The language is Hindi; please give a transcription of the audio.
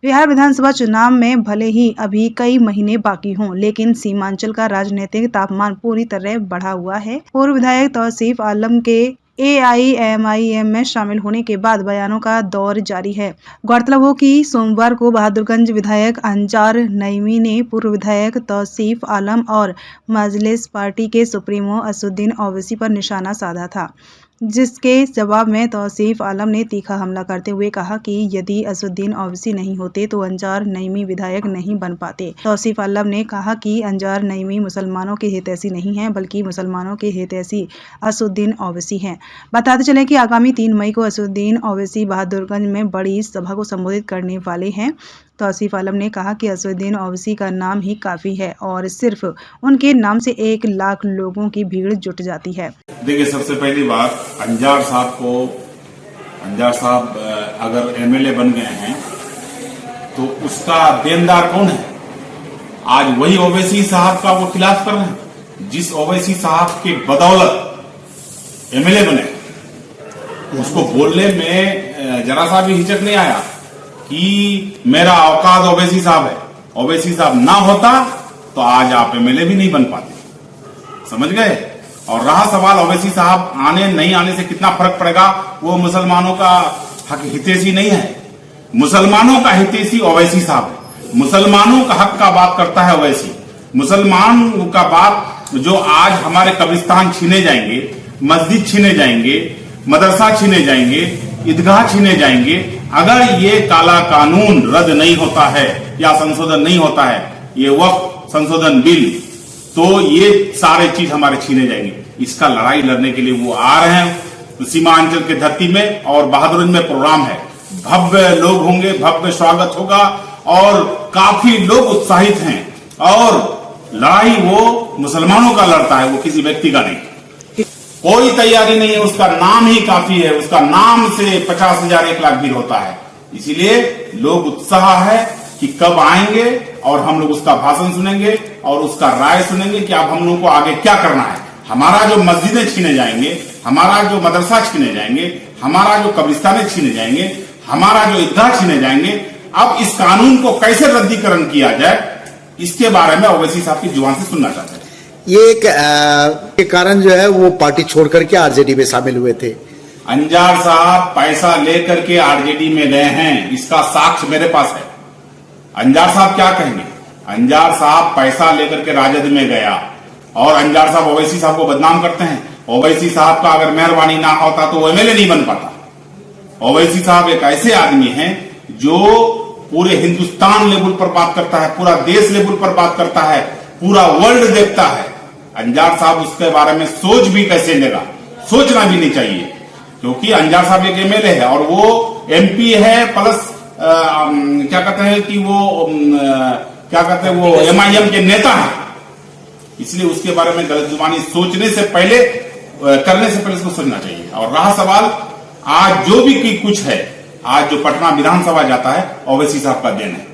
बिहार विधानसभा चुनाव में भले ही अभी कई महीने बाकी हों, लेकिन सीमांचल का राजनीतिक तापमान पूरी तरह बढ़ा हुआ है। पूर्व विधायक तौसीफ आलम के AIMIM में शामिल होने के बाद बयानों का दौर जारी है। गौरतलब हो कि सोमवार को बहादुरगंज विधायक अंजार नईमी ने पूर्व विधायक तौसीफ आलम और मजलिस पार्टी के सुप्रीमो असदुद्दीन ओवैसी पर निशाना साधा था, जिसके जवाब में तौसीफ आलम ने तीखा हमला करते हुए कहा कि यदि असदुद्दीन ओवैसी नहीं होते तो अंजार नईमी विधायक नहीं बन पाते। तौसीफ आलम ने कहा कि अंजार नईमी मुसलमानों के हितैषी नहीं हैं, बल्कि मुसलमानों के हितैषी असदुद्दीन ओवैसी हैं। बताते चले कि आगामी 3 मई को असदुद्दीन ओवैसी बहादुरगंज में बड़ी सभा को संबोधित करने वाले हैं। तौसीफ आलम ने कहा कि असदुद्दीन ओवैसी का नाम ही काफ़ी है और सिर्फ उनके नाम से 1 लाख लोगों की भीड़ जुट जाती है। देखिए, सबसे पहली बात, अंजार साहब अगर MLA बन गए हैं तो उसका देनदार कौन है? आज वही ओवैसी साहब का वो खिलाफ कर रहे हैं, जिस ओवैसी साहब के बदौलत MLA बने। उसको बोलने में जरा सा भी हिचक नहीं आया कि मेरा औकात ओवैसी साहब है। ओवैसी साहब ना होता तो आज आप MLA भी नहीं बन पाते, समझ गए? और रहा सवाल ओवैसी साहब आने नहीं आने से कितना फर्क पड़ेगा, वो मुसलमानों का हक हितैषी नहीं है। मुसलमानों का हितैषी ओवैसी साहब है। मुसलमानों का हक का बात करता है ओवैसी। मुसलमान का बात जो आज हमारे कब्रिस्तान छीने जाएंगे, मस्जिद छीने जाएंगे, मदरसा छीने जाएंगे, ईदगाह छीने जाएंगे, अगर ये काला कानून रद्द नहीं होता है या संशोधन नहीं होता है, ये वक्फ संशोधन बिल, तो ये सारे चीज हमारे छीने जाएंगे। इसका लड़ाई लड़ने के लिए वो आ रहे हैं सीमांचल के धरती में, और बहादुरगंज में प्रोग्राम है। भव्य लोग होंगे, भव्य स्वागत होगा और काफी लोग उत्साहित हैं। और लड़ाई वो मुसलमानों का लड़ता है, वो किसी व्यक्ति का नहीं। कोई तैयारी नहीं है, उसका नाम ही काफी है। उसका नाम से 50,000 1 लाख भीड़ होता है। इसीलिए लोग उत्साह है कि कब आएंगे और हम लोग उसका भाषण सुनेंगे और उसका राय सुनेंगे कि अब हम लोगों को आगे क्या करना है। हमारा जो मस्जिदें छीने जाएंगे, हमारा जो मदरसा छीने जाएंगे, हमारा जो कब्रिस्तानें छीने जाएंगे, हमारा जो ईदगाह छीने जाएंगे, अब इस कानून को कैसे रद्दीकरण किया जाए, इसके बारे में ओवैसी साहब की जुबान से सुनना चाहते हैं। ये एक कारण जो है वो पार्टी छोड़ करके RJD में शामिल हुए थे। अंजार साहब पैसा लेकर के RJD में गए हैं, इसका साक्ष्य मेरे पास है। अंजार साहब क्या कहेंगे? अंजार साहब पैसा लेकर के राजद में गया और अंजार साहब ओवैसी साहब को बदनाम करते हैं। ओवैसी साहब का अगर मेहरबानी ना होता तो वो MLA नहीं बन पाता। ओवैसी साहब एक ऐसे आदमी हैं जो पूरे हिंदुस्तान लेवल पर बात करता है, पूरा देश लेवल पर बात करता है, पूरा वर्ल्ड देखता है। अंजार साहब उसके बारे में सोच भी कैसे लेगा? सोचना भी नहीं चाहिए, क्योंकि अंजार साहब एक MLA है और वो MP है, प्लस क्या कहते हैं कि वो क्या कहते हैं, वो MIM के नेता है। इसलिए उसके बारे में गलत जुबानी सोचने से पहले, करने से पहले उसको सोचना चाहिए। और रहा सवाल, आज जो भी कुछ है, आज जो पटना विधानसभा जाता है, ओवैसी साहब का देन है।